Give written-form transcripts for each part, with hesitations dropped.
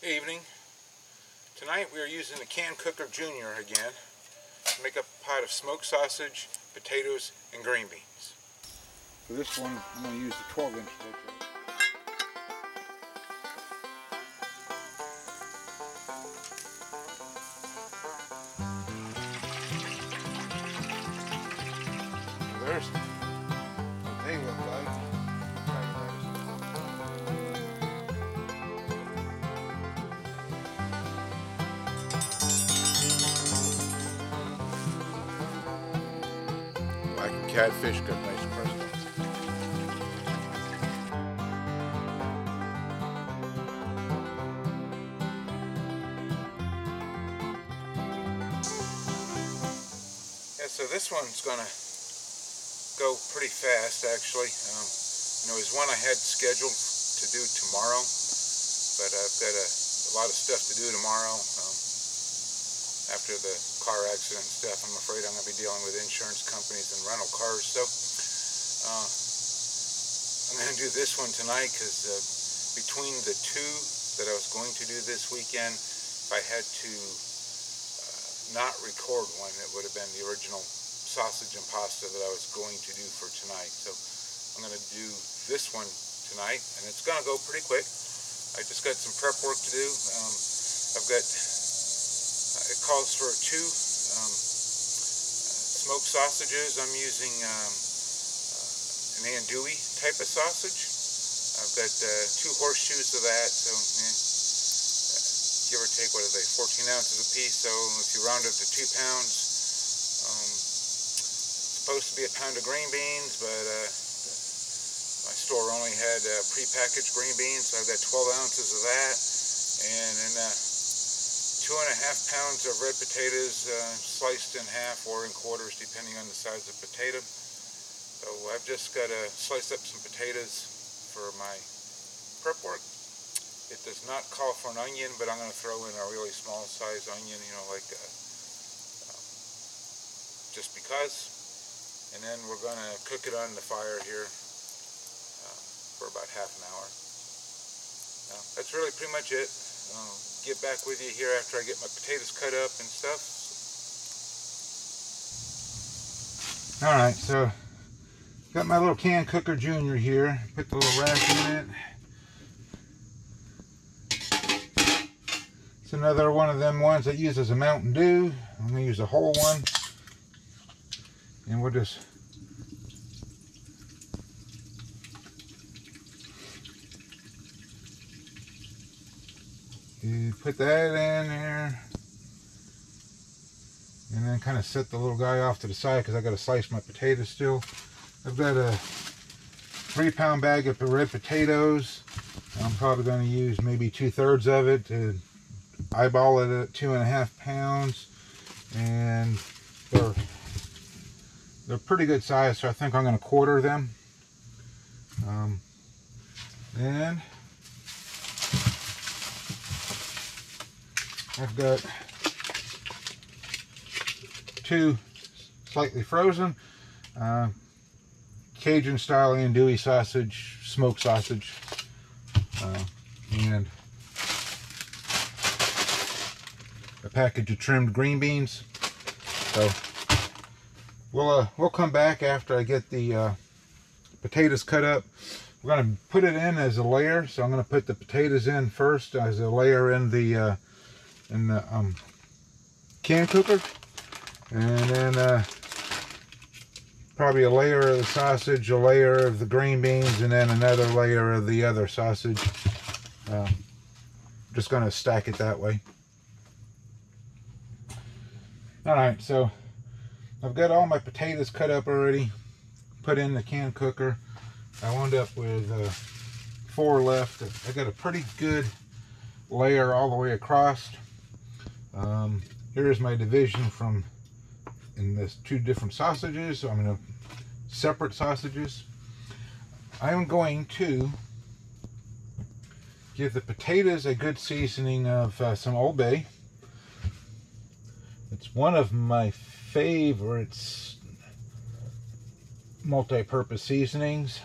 Evening. Tonight we are using the CanCooker Junior again to make up a pot of smoked sausage, potatoes, and green beans. For this one, I'm going to use the 12-inch refrigerator. There's what they look like. Black and catfish got nice crust. Yeah, so this one's gonna go pretty fast actually. There was one I had scheduled to do tomorrow, but I've got a lot of stuff to do tomorrow. After the car accident and stuff, I'm afraid I'm going to be dealing with insurance companies and rental cars. So I'm going to do this one tonight because between the two that I was going to do this weekend, if I had to not record one, it would have been the original sausage and pasta that I was going to do for tonight. So I'm going to do this one tonight, and it's going to go pretty quick. I just got some prep work to do. I've got it calls for 2 smoked sausages. I'm using an andouille type of sausage. I've got 2 horseshoes of that, so give or take, what are they, 14 ounces a piece. So if you round up to 2 pounds, it's supposed to be a pound of green beans, but my store only had pre-packaged green beans, so I've got 12 ounces of that, and then 2.5 pounds of red potatoes, sliced in half or in quarters depending on the size of potato. So I've just got to slice up some potatoes for my prep work. It does not call for an onion, but I'm going to throw in a really small size onion, like just because. And then we're going to cook it on the fire here for about half an hour. Now, that's really pretty much it. I'll get back with you here after I get my potatoes cut up and stuff. Alright, so got my little CanCooker Junior here. Put the little rack in it. It's another one of them ones that uses a Mountain Dew. I'm going to use a whole one. And we'll just put that in there, and then kind of set the little guy off to the side because I got to slice my potatoes still. I've got a 3-pound bag of red potatoes. I'm probably going to use maybe 2/3 of it to eyeball it at 2.5 pounds, and they're pretty good size, so I think I'm going to quarter them. And I've got 2 slightly frozen Cajun style andouille sausage, smoked sausage, and a package of trimmed green beans. So we'll come back after I get the potatoes cut up. We're going to put it in as a layer, so I'm going to put the potatoes in first as a layer in the CanCooker, and then probably a layer of the sausage, a layer of the green beans, and then another layer of the other sausage. Just going to stack it that way. Alright, so I've got all my potatoes cut up already, put in the CanCooker. I wound up with 4 left. I got a pretty good layer all the way across. Here's my division in this 2 different sausages. So I'm going to separate sausages. I'm going to give the potatoes a good seasoning of some Old Bay. It's one of my favorites multi-purpose seasonings.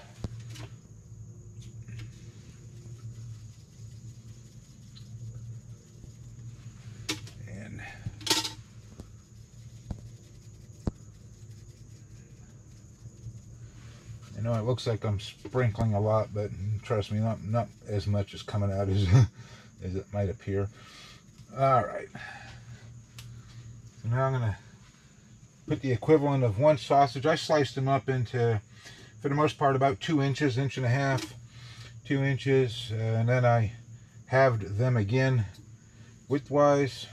it looks like I'm sprinkling a lot, but trust me, not as much is coming out as as it might appear. All right. So now I'm gonna put the equivalent of one sausage. I sliced them up into, for the most part, about 2 inches, inch and a half, 2 inches, and then I halved them again widthwise.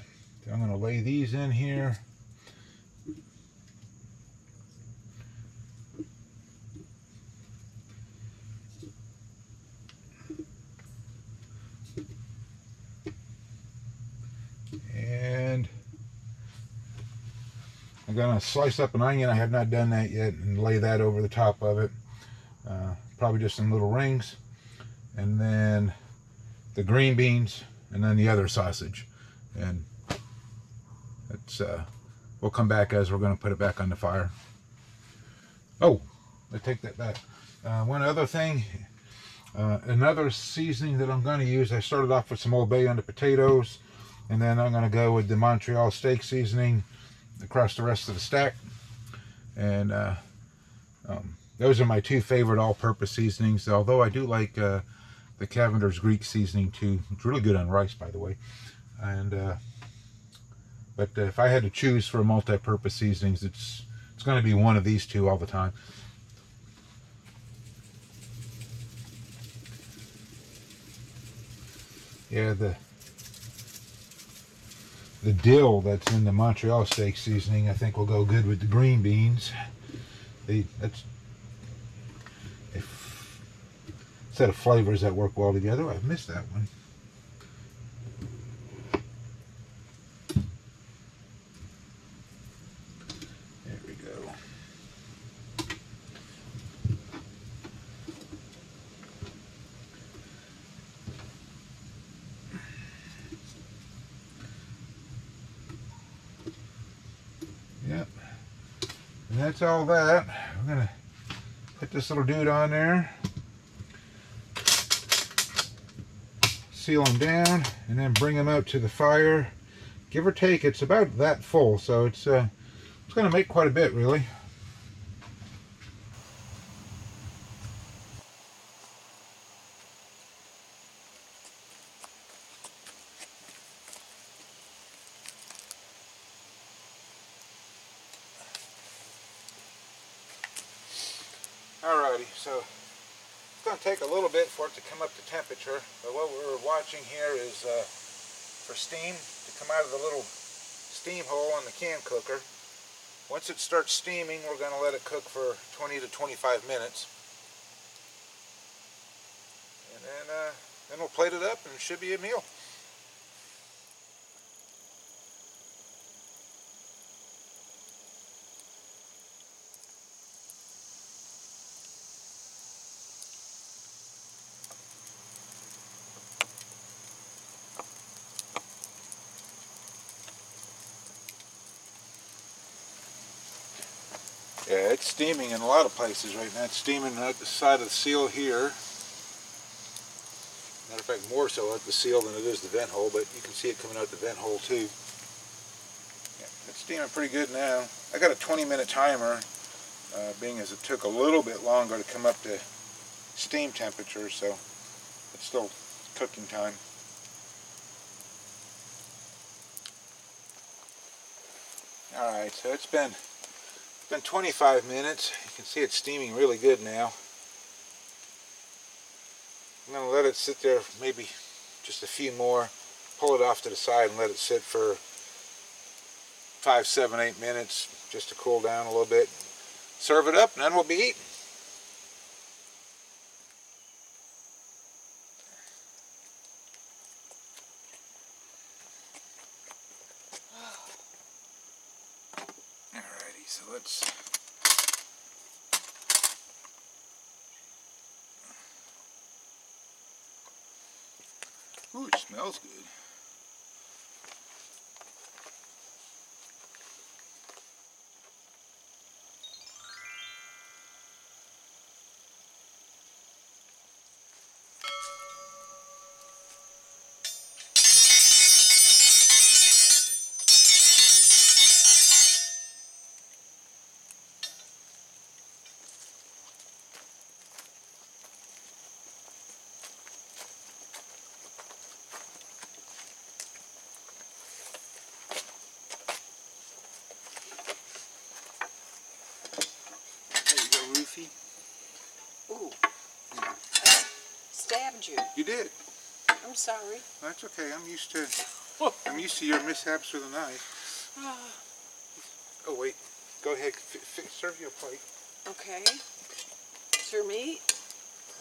So I'm going to lay these in here. And I'm going to slice up an onion. I have not done that yet, and lay that over the top of it. Probably just some little rings. And then the green beans, and then the other sausage. And it's we'll come back as we're going to put it back on the fire. Oh, I take that back. One other thing, another seasoning that I'm going to use, I started off with some Old Bay on the potatoes, and then I'm going to go with the Montreal steak seasoning across the rest of the stack. And those are my two favorite all-purpose seasonings, although I do like the Cavender's Greek seasoning too. It's really good on rice, by the way. And but if I had to choose for multi-purpose seasonings, it's going to be one of these two all the time. Yeah, the dill that's in the Montreal steak seasoning, I think, will go good with the green beans. That's a set of flavors that work well together. Oh, I missed that one. There we go. Yep. And that's all that. We're going to put this little dude on there. Seal them down, and then bring them out to the fire. Give or take, it's about that full, so it's going to make quite a bit, really. Alrighty, so it's going to take a little bit for it to come up to temperature, but what we're watching here is for steam to come out of the little steam hole on the CanCooker. Once it starts steaming, we're going to let it cook for 20 to 25 minutes. And then we'll plate it up and it should be a meal. Yeah, it's steaming in a lot of places right now. It's steaming at the side of the seal here. Matter of fact, more so at the seal than it is the vent hole, but you can see it coming out the vent hole too. Yeah, it's steaming pretty good now. I got a 20-minute timer, being as it took a little bit longer to come up to steam temperature, so it's still cooking time. Alright, so it's been 25 minutes. You can see it's steaming really good now. I'm going to let it sit there maybe just a few more, pull it off to the side and let it sit for 5, 7, 8 minutes just to cool down a little bit. Serve it up and then we'll be eating. Alrighty, so let's ooh, it smells good. didn't you? You did. I'm sorry. That's okay. I'm used to your mishaps with a knife. Oh wait. Go ahead. Serve your plate. Okay. Sure meat?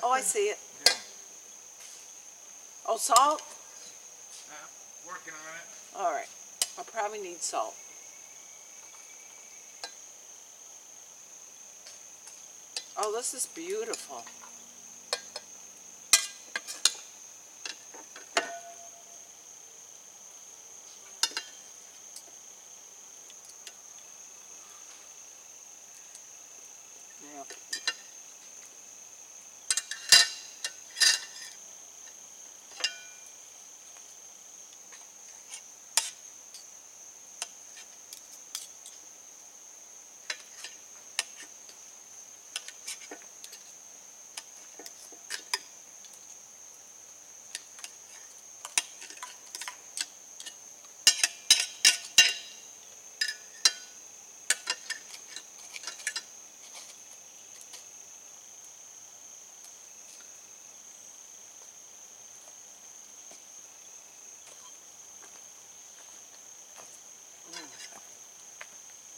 Oh, I see it. Yeah. Oh, salt? Working on it. All right. I'll probably need salt. Oh, this is beautiful. Yeah.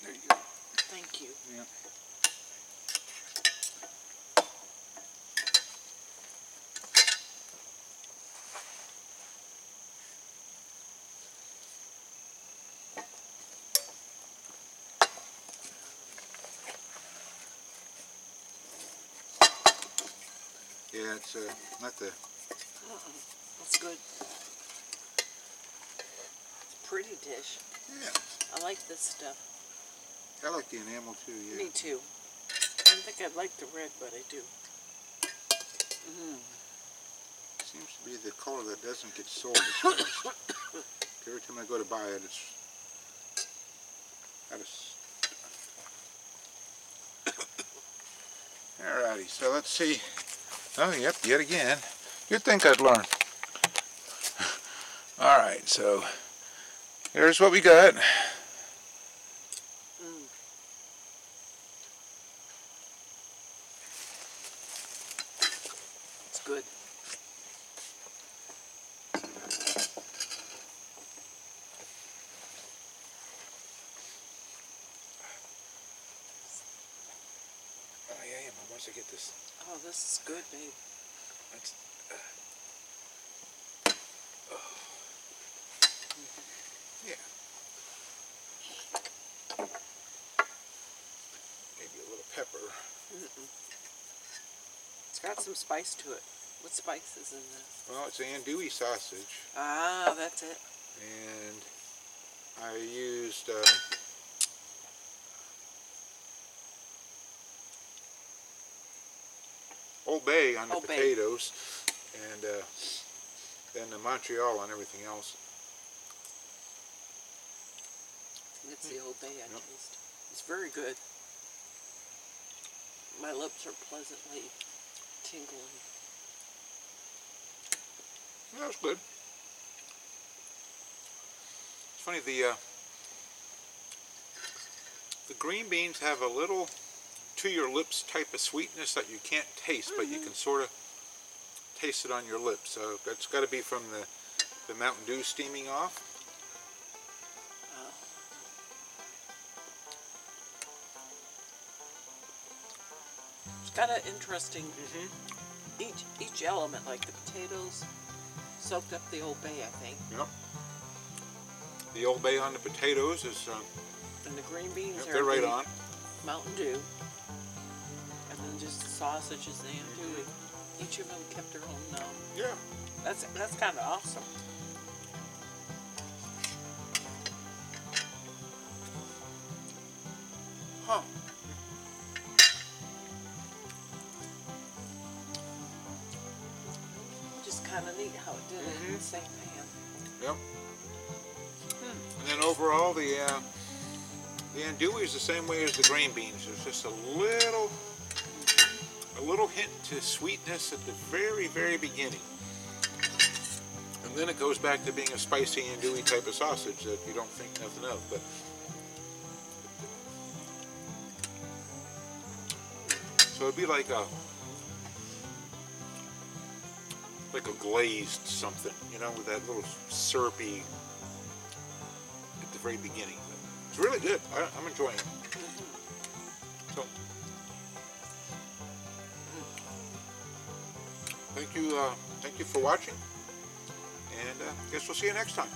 There you go. Thank you. Yeah. Yeah, it's not the. That's good. It's a pretty dish. Yeah. I like this stuff. I like the enamel too. Yeah. Me too. I don't think I'd like the red, but I do. Seems to be the color that doesn't get sold as fast. Every time I go to buy it, it's Alrighty, so let's see. Oh, yep, yet again. You'd think I'd learn. Alright, so here's what we got. It's good. Oh, yeah, once I get this. Oh, this is good, babe. That's, yeah. Maybe a little pepper. It's got some spice to it. What spice is in this? Well, it's andouille sausage. Ah, that's it. And I used Old Bay on the potatoes, and then the Montreal on everything else. It's the Old Bay I taste. It's very good. My lips are pleasantly tingling. That's good. It's funny, the green beans have a little to your lips type of sweetness that you can't taste, but you can sort of taste it on your lips. So that's got to be from the Mountain Dew steaming off. It's got an interesting, each element, like the potatoes soaked up the Old Bay, I think. Yep. The Old Bay on the potatoes is... and the green beans they're right on. Mountain Dew. And then just the sausages and andouille. Each of them kept their own, yeah. That's kind of awesome. Huh. Just kind of neat how it did it in the same pan. Yep. And then overall, the andouille is the same way as the green beans. There's just a little hint to sweetness at the very, very beginning. And then it goes back to being a spicy andouille type of sausage that you don't think nothing of. But so it'd be like like a glazed something, you know, with that little syrupy at the very beginning. It's really good. I'm enjoying it. So, thank you for watching, and guess we'll see you next time.